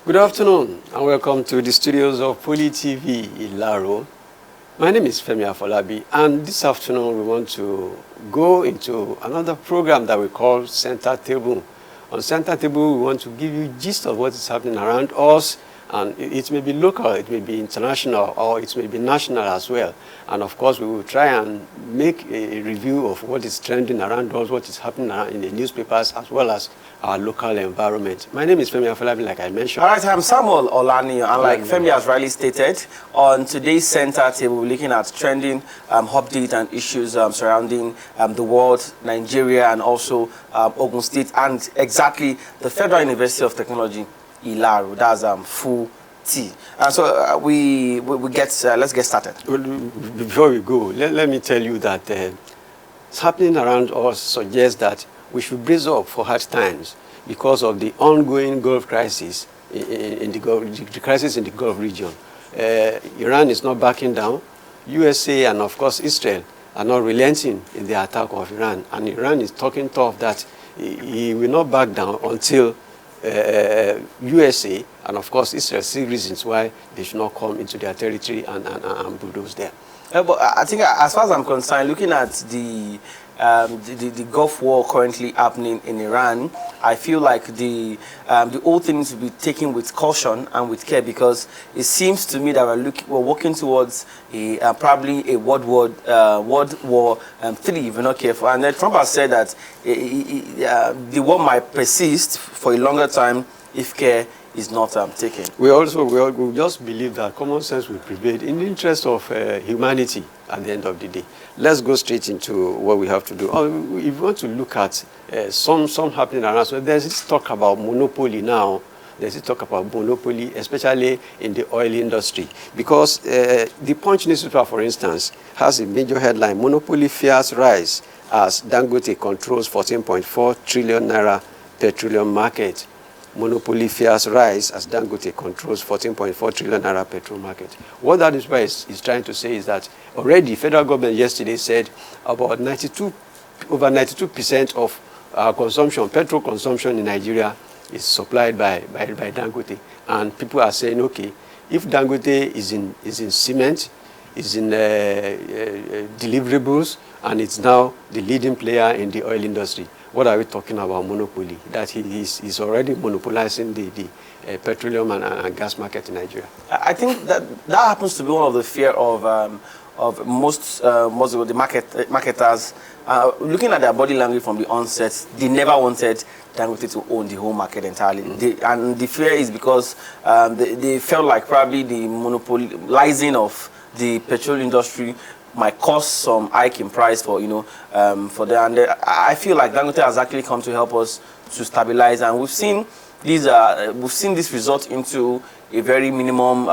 Good afternoon and welcome to the studios of Poly TV Ilaro. My name is Femi Afolabi, and this afternoon we want to go into another program that we call Center Table. On Center Table, we want to give you gist of what is happening around us, and it may be local, it may be international, or it may be national as well. And of course, we will try and make a review of what is trending around us, what is happening in the newspapers, as well as our local environment. My name is Femi Afolabi, like I mentioned. All right, I'm Samuel Olani, and like Femi has rightly stated, on today's Center Table, we're looking at trending updates and issues surrounding the world, Nigeria, and also Ogun State, and exactly the Federal University of Technology, Ilaro. That's FUT. So let's get started. Well, before we go, let me tell you that it's happening around us suggests that we should brace up for hard times because of the ongoing Gulf crisis, the crisis in the Gulf region. Iran is not backing down. USA and, of course, Israel are not relenting in the attack of Iran. And Iran is talking tough that he will not back down until USA and, of course, Israel see reasons why they should not come into their territory and bulldoze them. But I think, as far as I'm concerned, looking at the Gulf War currently happening in Iran, I feel like the whole thing needs to be taken with caution and with care, because it seems to me that we're working towards probably a World War III if we're not careful. And then Trump has said that the war might persist for a longer time if care is not taken. We just believe that common sense will prevail in the interest of humanity at the end of the day. Let's go straight into what we have to do. If you want to look at some happening around, so there's this talk about monopoly now. There's this talk about monopoly, especially in the oil industry. Because the Punch newspaper, for instance, has a major headline, Monopoly Fears Rise as Dangote controls 14.4 trillion naira petroleum market. Monopoly fears rise as Dangote controls 14.4 trillion naira petrol market. What that is trying to say is that already federal government yesterday said about over 92% of our consumption, petrol consumption in Nigeria is supplied by Dangote. And people are saying, okay, if Dangote is in cement, is in deliverables, and it's now the leading player in the oil industry, what are we talking about monopoly? That he's already monopolizing the petroleum and gas market in Nigeria. I think that happens to be one of the fear of most of the marketers. Looking at their body language from the onset, they never wanted Dangote to own the whole market entirely. And the fear is because they felt like probably the monopolizing of the petrol industry might cause some hike in price for for them. And I feel like Dangote has actually come to help us to stabilize, and we've seen this result into a very minimum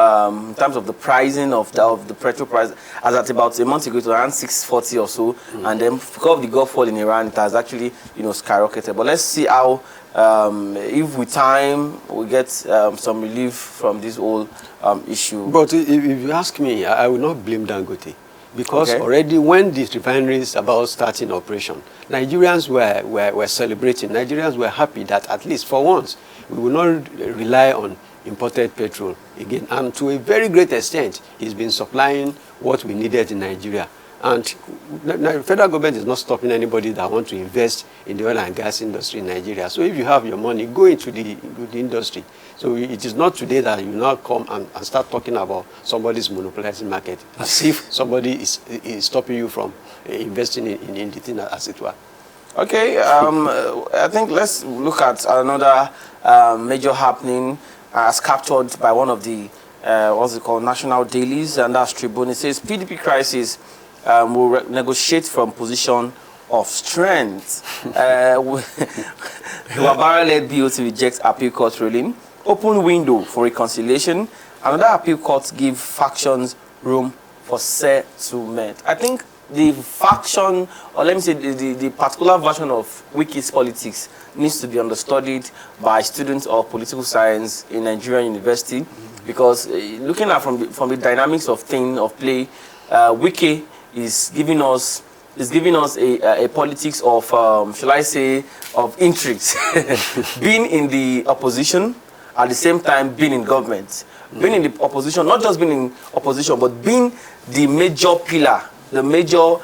in terms of the pricing of the petrol price, as at about a month ago, it was around 640 or so, and then because of the Gulf war in Iran, it has actually skyrocketed. But let's see how if with time we get some relief from this whole issue. But if you ask me, I will not blame Dangote. Because already when the refinery is about starting operation, Nigerians were celebrating. Nigerians were happy that at least for once we will not rely on imported petrol again. And to a very great extent, he's been supplying what we needed in Nigeria. And the federal government is not stopping anybody that wants to invest in the oil and gas industry in Nigeria. So if you have your money, go into the industry. So it is not today that you now come and start talking about somebody's monopolizing market, as if somebody is stopping you from investing in the thing, as it were. Okay, I think let's look at another major happening as captured by one of the, what's it called, national dailies, and that's Tribune. It says PDP crisis will negotiate from position of strength. Wabara-led BOT rejects appeal court ruling. Open window for reconciliation. Another appeal court give factions room for settlement. I think the faction, or let me say the particular version of Wiki's politics needs to be understudied by students of political science in Nigerian university, because looking at from the dynamics of play, Wiki is giving us a politics of shall I say of intrigues, being in the opposition at the same time being in government, being in the opposition, not just being in opposition, but being the major pillar, the major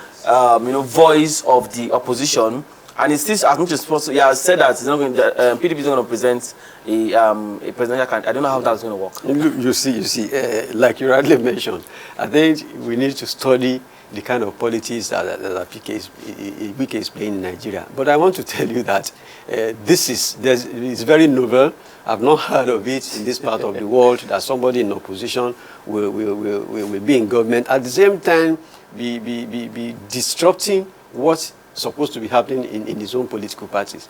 voice of the opposition. And it's still as much as possible. Yeah, I said that it's not going to, PDP is not going to present a presidential candidate. I don't know how that's going to work. You see, like you rightly mentioned, I think we need to study the kind of politics that Wike is playing in Nigeria. But I want to tell you that it's very novel. I've not heard of it in this part of the world, that somebody in opposition will be in government, at the same time be disrupting what's supposed to be happening in his own political parties.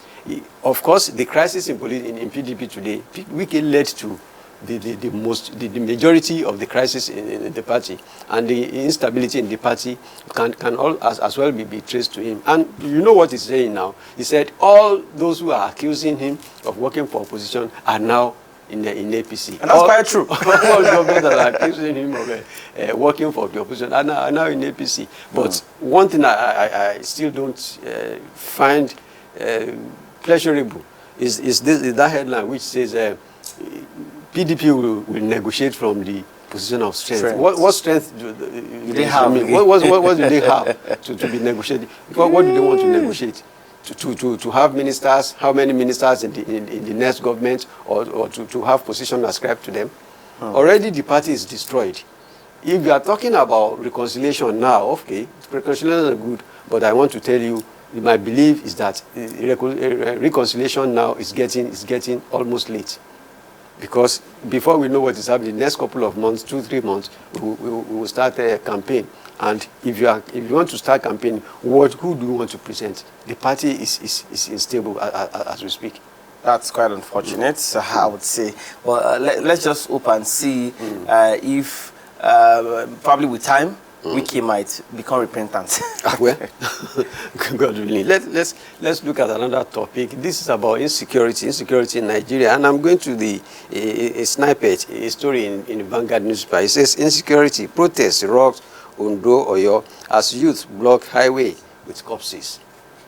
Of course, the crisis in PDP today, Wike led to the majority of the crisis in the party, and the instability in the party can as well be traced to him. And you know what he's saying now? He said all those who are accusing him of working for opposition are now in APC. And that's quite true. All governments that are accusing him of working for the opposition are now in APC. But one thing I still don't find pleasurable is that headline which says PDP will negotiate from the position of strength. What strength do they have? What do they have to be negotiating? What do they want to negotiate? To have ministers, how many ministers in the next government, or to have position ascribed to them? Already the party is destroyed. If you are talking about reconciliation now, okay, reconciliation is good, but I want to tell you, my belief is that reconciliation now is getting almost late. Because before we know what is happening, the next couple of months, 2-3 months, we will start a campaign. And if you want to start campaigning, who do you want to present? The party is unstable as we speak. That's quite unfortunate, I would say. Well, let's just hope and see if, probably with time, Wike might become repentant. Well, God willing. Let's look at another topic. This is about insecurity in Nigeria. And I'm going to a snippet, a story in the Vanguard newspaper. It says, insecurity, protests rocked Ondo, Oyo, as youth block highway with corpses.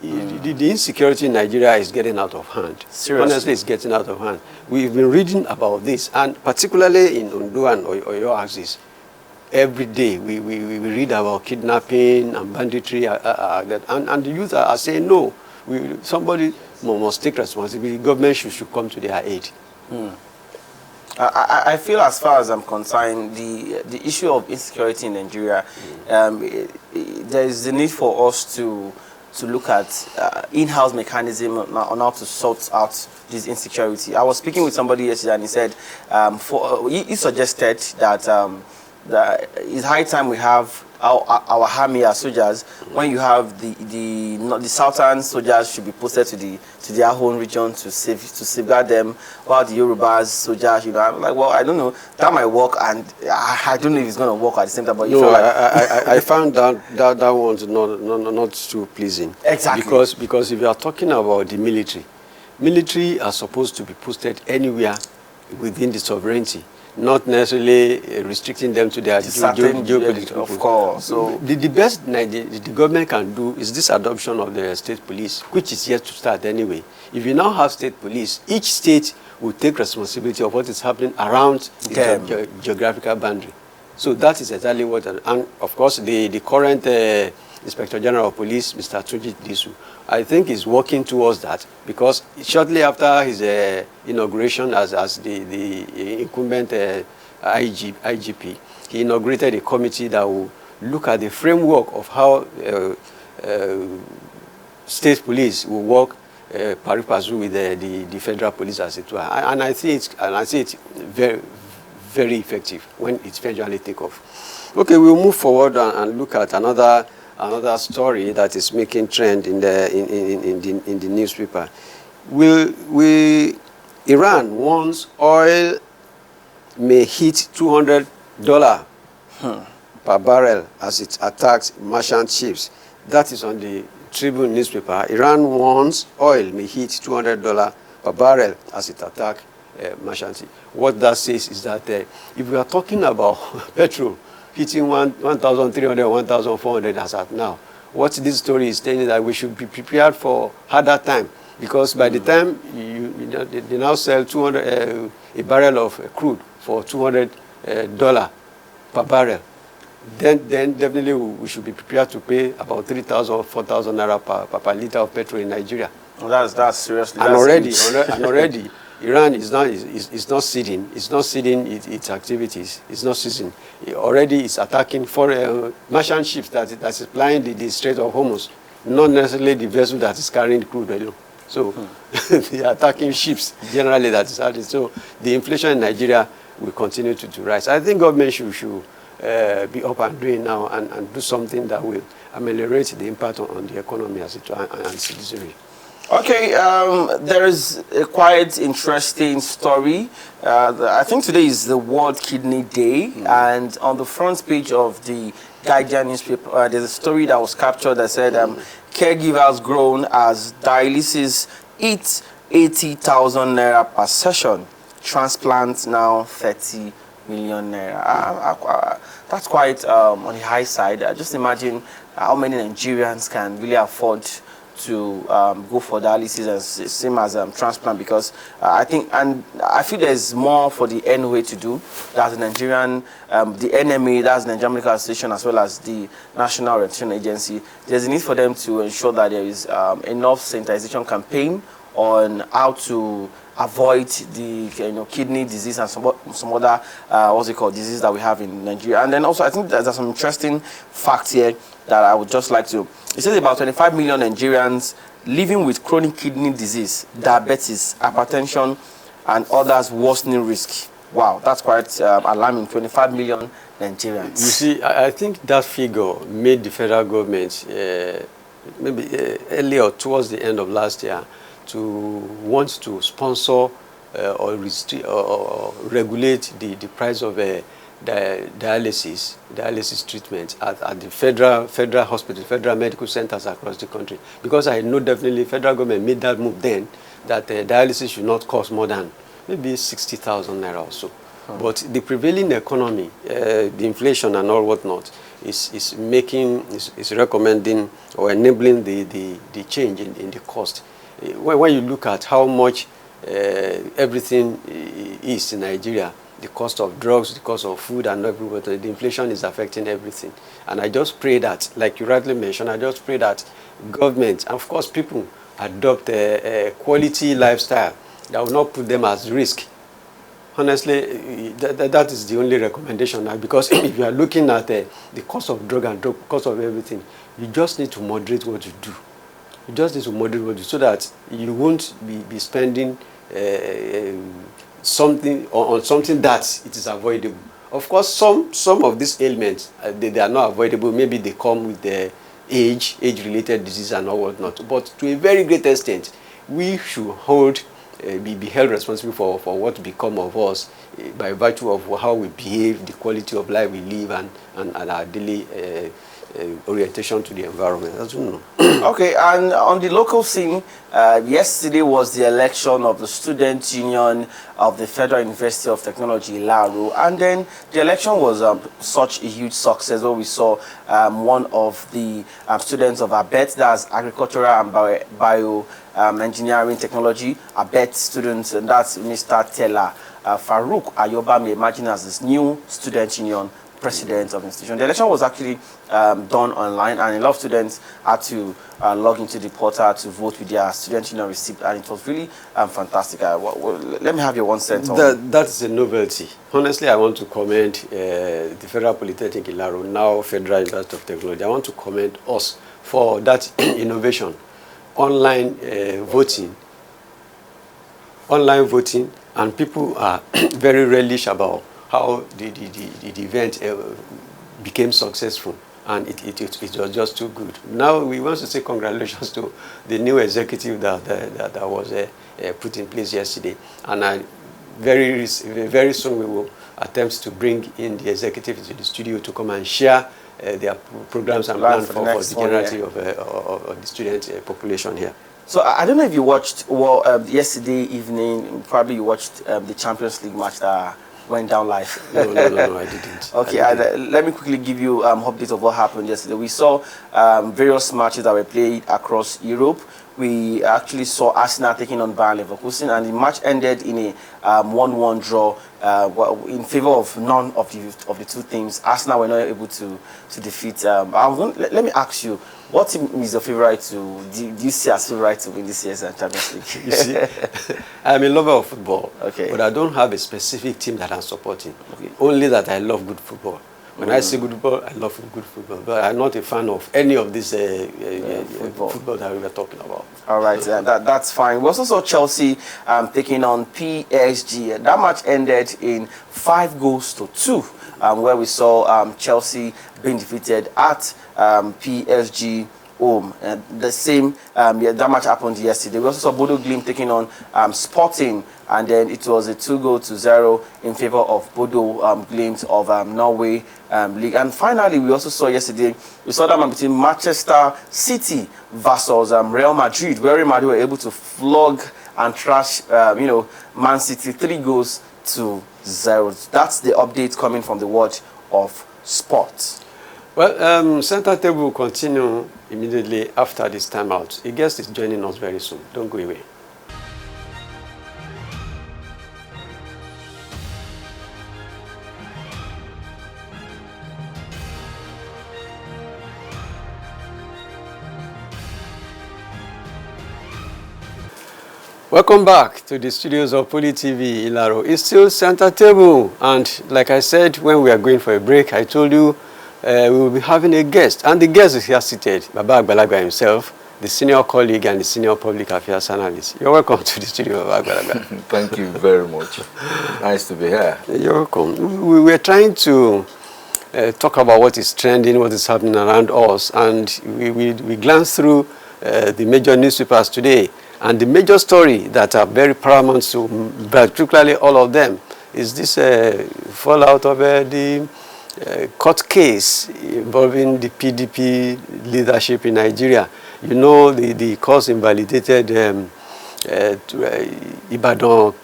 The insecurity in Nigeria is getting out of hand. Seriously? Honestly, it's getting out of hand. We've been reading about this, and particularly in Ondo and Oyo axis. Every day we read about kidnapping and banditry, and the youth are saying no. Somebody must take responsibility. Government should come to their aid. I feel, as far as I'm concerned, the issue of insecurity in Nigeria, there is the need for us to look at in-house mechanism on how to sort out this insecurity. I was speaking with somebody yesterday, and he said he suggested that it's high time we have our army, our soldiers. When you have the southern soldiers should be posted to their own region to safeguard them, while the Yorubas soldiers, I'm like, well, I don't know, that might work, and I don't know if it's going to work at the same time. But no, I found that one's not too pleasing. Exactly. Because if you are talking about the military are supposed to be posted anywhere within the sovereignty, not necessarily restricting them to their geopolitical. Of course. So the best the government can do is this adoption of the state police, which is yet to start anyway. If you now have state police, each state will take responsibility of what is happening around the geographical boundary. So that is exactly what, and of course the current Inspector General of Police, Mr. Tunji Disu, I think is working towards that, because shortly after his inauguration as the incumbent IGP, he inaugurated a committee that will look at the framework of how state police will work pari passu with the federal police, as it were. And I see it very, very effective when it eventually take off. Okay, we'll move forward and look at another story that is making trend in the newspaper. Iran warns oil may hit $200 per barrel as it attacks merchant ships. That is on the Tribune newspaper. Iran warns oil may hit $200 per barrel as it attacks merchant ships. What that says is that if we are talking about petrol hitting 1,300, 1,400 as at now, what this story is telling is that we should be prepared for harder time because by the time they now sell 200 a barrel of crude for $200 per barrel, then definitely we should be prepared to pay about 3,000 or 4,000 naira per liter of petrol in Nigeria. Well, that's seriously. And that's already, Iran is not ceding its activities. It's not ceasing. Already, it's attacking foreign merchant ships that is plying the Strait of Hormuz, not necessarily the vessel that is carrying crude oil. So they are attacking ships generally that is added. So the inflation in Nigeria will continue to rise. I think government should be up and doing now and do something that will ameliorate the impact on the economy and citizenry. Okay, there is a quite interesting story. I think today is the World Kidney Day, and on the front page of the Guardian newspaper, there's a story that was captured that said, caregivers groan as dialysis eats 80,000 naira per session, transplants now 30 million naira. That's quite on the high side. Just imagine how many Nigerians can really afford to go for dialysis, and same as transplant, because I think, and I feel there's more for the NOA to do. That's the Nigerian, the NMA, that's the Nigerian Medical Association, as well as the National Orientation Agency. There's a need for them to ensure that there is enough sensitization campaign on how to avoid the kidney disease and some other what's it called, disease that we have in Nigeria. And then also I think there's some interesting facts here that I would just like to. It says about 25 million Nigerians living with chronic kidney disease, diabetes, hypertension, and others worsening risk. Wow, that's quite alarming. 25 million Nigerians. You see, I think that figure made the federal government maybe earlier towards the end of last year to want to sponsor or restrict or regulate the price of dialysis treatment at the federal hospitals, federal medical centers across the country. Because I know definitely federal government made that move then, that dialysis should not cost more than maybe 60,000 naira or so. But the prevailing economy, the inflation and all whatnot, is recommending or enabling the change in the cost. When you look at how much everything is in Nigeria, the cost of drugs, the cost of food and everything, the inflation is affecting everything. And I just pray that, like you rightly mentioned, I just pray that government, and of course people, adopt a quality lifestyle that will not put them at risk. Honestly, that is the only recommendation now, because if you are looking at the cost of drug and cost of everything, you just need to moderate what you do. You just need to moderate what you do so that you won't be spending something on something that it is avoidable. Of course, some of these ailments, they are not avoidable. Maybe they come with the age-related disease and all whatnot. But to a very great extent, we should be held responsible for what become of us by virtue of how we behave, the quality of life we live, and our daily orientation to the environment. As you know. Okay, and on the local scene, yesterday was the election of the Student Union of the Federal University of Technology, Ilaro, and then the election was such a huge success where we saw one of the students of ABET, that's Agricultural and Bio Engineering Technology, ABET students, and that's Mr. Tella Farouk Ayoba, may imagine as this new Student Union president of the institution. The election was actually done online, and a lot of students had to log into the portal to vote with their student union receipt, and it was really fantastic. Let me have your 1 cent on that's a novelty. Honestly, I want to commend the Federal Polytechnic Ilaro, now Federal University of Technology. I want to commend us for that innovation. Online voting, and people are very relish about how the event became successful, and it was just too good. Now we want to say congratulations to the new executive that was put in place yesterday, and very soon we will attempt to bring in the executive to the studio to come and share their programs and plans for the generality of the student population here. So I don't know if you watched yesterday evening. Probably you watched the Champions League match that went down live. No, I didn't. Okay, let me quickly give you updates of what happened yesterday. We saw various matches that were played across Europe. we actually saw Arsenal taking on Bayer Leverkusen, and the match ended in a 1-1 draw in favor of none of the two teams. Arsenal were not able to defeat. Let me ask you, what team is your favorite do you see as favorite to win this year's Champions League? You see, I'm a lover of football, okay, but I don't have a specific team that I'm supporting. Okay. Only that I love good football. When I see good football, I love good football. But I'm not a fan of any of this football that we were talking about. All right, that's fine. We also saw Chelsea taking on PSG. That match ended in 5-2, where we saw Chelsea being defeated at PSG home. The same, that match happened yesterday. We also saw Bodo Glimt taking on Sporting, and then it was a 2-0 in favor of Bodo Glimt of Norway League. And finally, we also saw yesterday, we saw that match between Manchester City versus Real Madrid, where Real Madrid were able to flog and trash, Man City 3-0. That's the update coming from the world of sports. Well, Center Table will continue immediately after this timeout. A guest is joining us very soon. Don't go away. Welcome back to the studios of Poly TV, Ilaro. It's still Center Table, and like I said, when we are going for a break, I told you we will be having a guest, and the guest is here seated, Baba Agbalagba himself, the senior colleague and the senior public affairs analyst. You're welcome to the studio, Baba Agbalagba. Thank you very much. Nice to be here. You're welcome. We were trying to talk about what is trending, what is happening around us, and we glanced through the major newspapers today. And the major story that are very paramount to, particularly all of them, is this fallout of the court case involving the PDP leadership in Nigeria. You know, the court invalidated Ibadan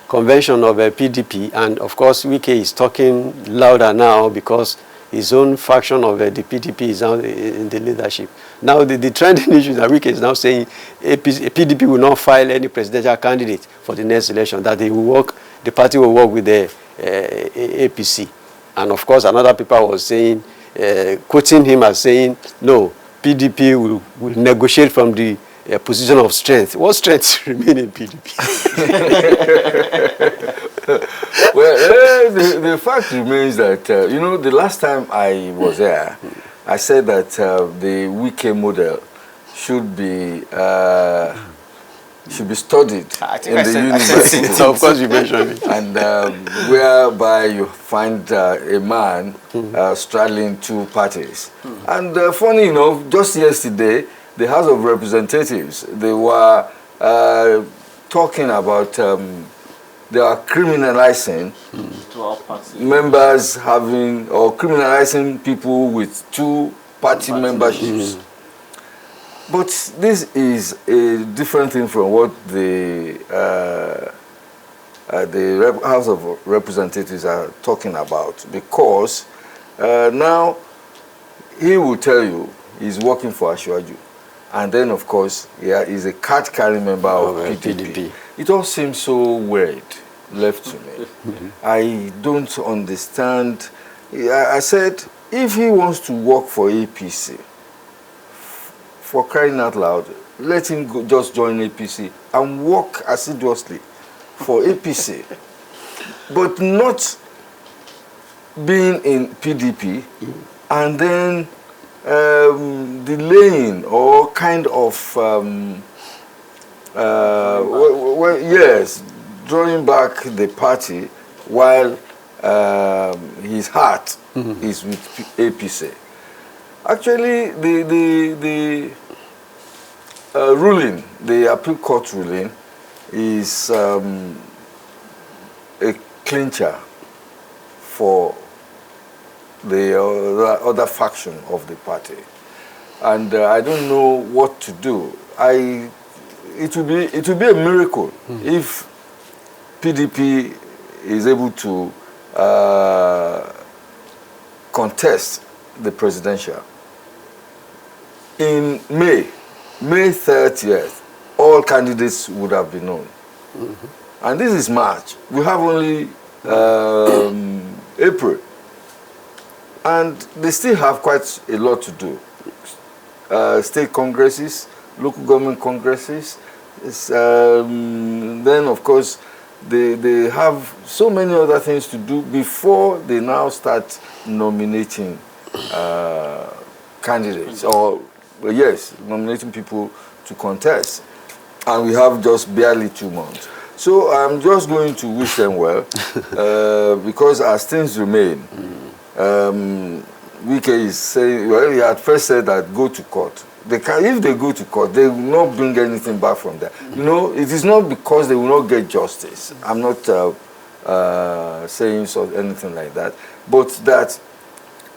convention of PDP, and of course Wike is talking louder now because his own faction of the PDP is now in the leadership. Now the trending issue is that Wike is now saying PDP will not file any presidential candidate for the next election, that the party will work with the APC. And of course another paper was saying, quoting him as saying, no, PDP will negotiate from the position of strength. What strength remain in PDP? Well, the fact remains that, the last time I was there, I said that the Wike model should be studied in the university. So of course you mentioned it. And whereby you find a man straddling two parties. And funny enough, just yesterday, the House of Representatives, they were talking about they are criminalizing members having, or criminalizing people with two party memberships. But this is a different thing from what the House of Representatives are talking about, because now he will tell you he's working for Ashwaju. And then, of course, he's a card-carrying member of PDP. It all seems so weird, left to me. I don't understand. I said, if he wants to work for APC, for crying out loud, let him go, just join APC and work assiduously for APC. But not being in PDP and then delaying or kind of drawing back the party while his heart is with APC. Actually, the ruling, the appeal court ruling, is a clincher for the other faction of the party, and I don't know what to do. It would be a miracle if PDP is able to contest the presidential in May, May 30th, all candidates would have been known. And this is March. We have only April. And they still have quite a lot to do. State congresses, local government congresses. Then, of course, they have so many other things to do before they now start nominating candidates, or yes, nominating people to contest. And we have just barely 2 months. So I'm just going to wish them well, because as things remain, Wike is saying, well, he had first said that go to court. They can, if they go to court, they will not bring anything back from there. You know, it is not because they will not get justice. I'm not saying anything like that, but that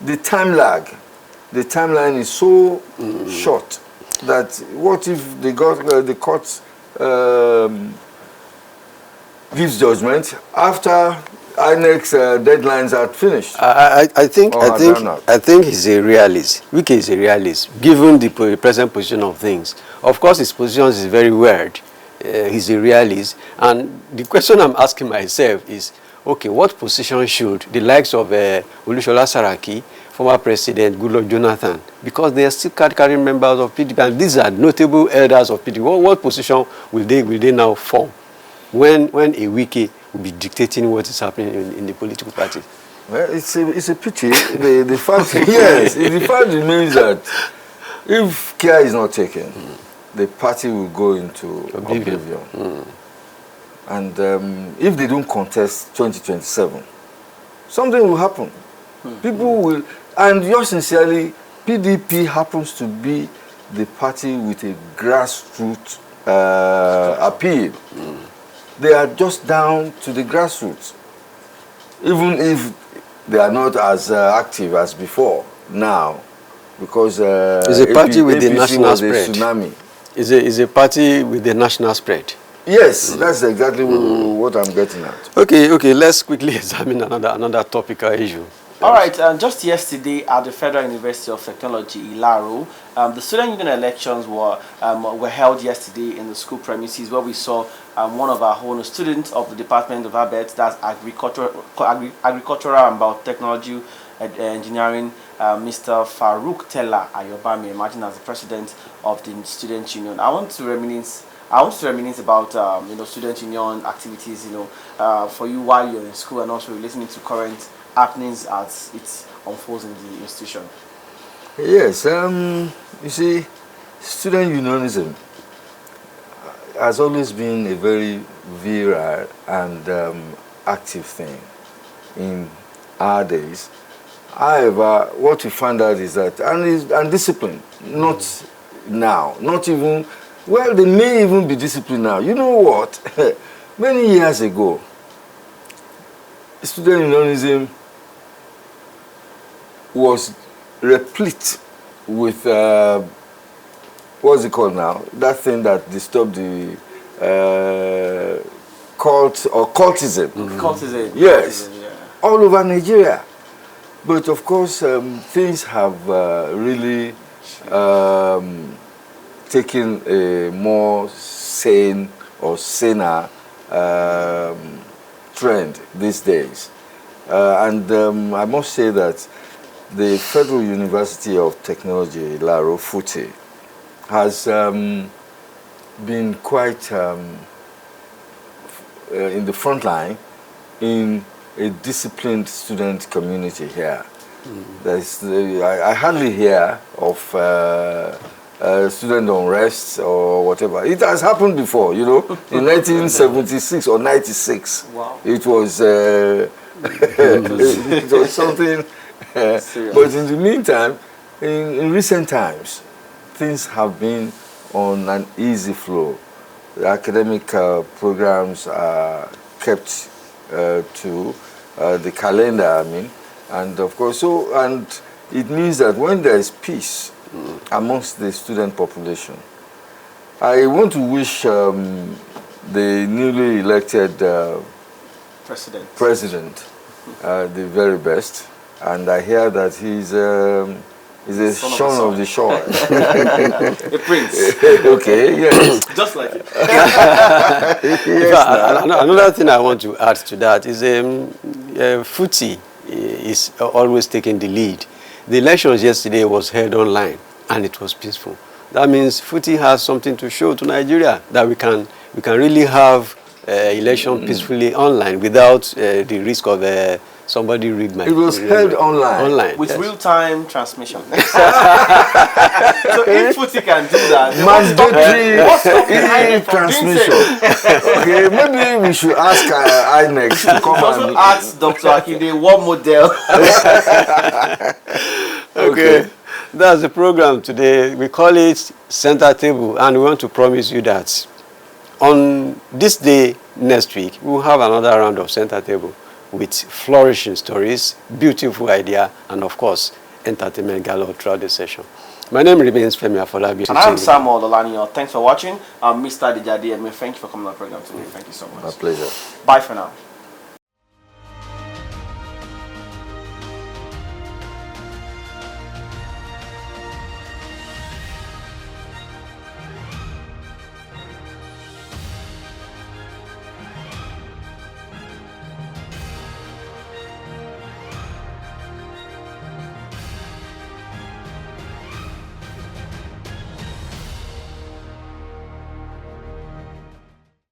the timeline is so short that what if they got the court gives judgment after INEC's deadlines are finished? I think he's a realist. Wike is a realist, given the present position of things. Of course, his position is very weird. He's a realist. And the question I'm asking myself is, okay, what position should the likes of Olusola Saraki, former President Goodluck Jonathan, because they are still carrying members of PDP, and these are notable elders of PDP, what position will they now form when a Wike will be dictating what is happening in the political party? Well, it's a pity. The fact, yes, the fact remains that if care is not taken, the party will go into oblivion. And if they don't contest 2027, something will happen. People will, and yours sincerely, PDP happens to be the party with a grassroots appeal. They are just down to the grassroots. Even if they are not as active as before now, because it's a party with the national spread. Tsunami. Is a party with the national spread. Yes, that's exactly what I'm getting at. Okay, let's quickly examine another topical issue. All right, just yesterday at the Federal University of Technology, Ilaro, the student union elections were held yesterday in the school premises, where we saw one of our own students of the Department of ABET, that's Agricultural and Biotechnology Engineering, Mr. Farouk Tella Ayobami, imagine as the president of the student union. I want to reminisce about student union activities, for you while you're in school, and also listening to current happenings as it unfolds in the institution. Yes, you see, student unionism has always been a very virile and active thing in our days. However, what we found out is that, and discipline, not now, not even, well, they may even be disciplined now. You know what? Many years ago, student unionism was replete with, what's it called now? That thing that disturbed the cult or cultism. Cultism. Yes, Cultism, yeah. all over Nigeria. But of course, things have really taken a more sane or saner trend these days. And I must say that the Federal University of Technology, Ilaro, FUTE, has been quite in the front line in a disciplined student community here. I hardly hear of student unrest or whatever. It has happened before, in 1976 or 96. Wow. It was, it was something. But in the meantime, in recent times, things have been on an easy flow. The academic programs are kept to the calendar, and of course, and it means that when there is peace amongst the student population, I want to wish the newly elected president the very best. And I hear that he's He's a son of the shore. A prince. Okay, yes. Just like it. Another thing I want to add to that is Footy is always taking the lead. The elections yesterday was held online and it was peaceful. That means Footy has something to show to Nigeria, that we can really have election peacefully online without the risk of somebody read my... It was held online. With real-time transmission. So if Footy can do that, mandatory transmission. Okay, maybe we should ask INEC to come also and... ask Dr. Akinde what model. Okay. That's the program today. We call it Center Table, and we want to promise you that on this day next week, we will have another round of Center Table with flourishing stories, beautiful idea, and of course, entertainment galore throughout the session. My name remains Femi Afolabi. And I'm Samuel Olanio. Thanks for watching. I'm Mr. Dijadi, and thank you for coming on the program today. Thank you so much. My pleasure. Bye for now.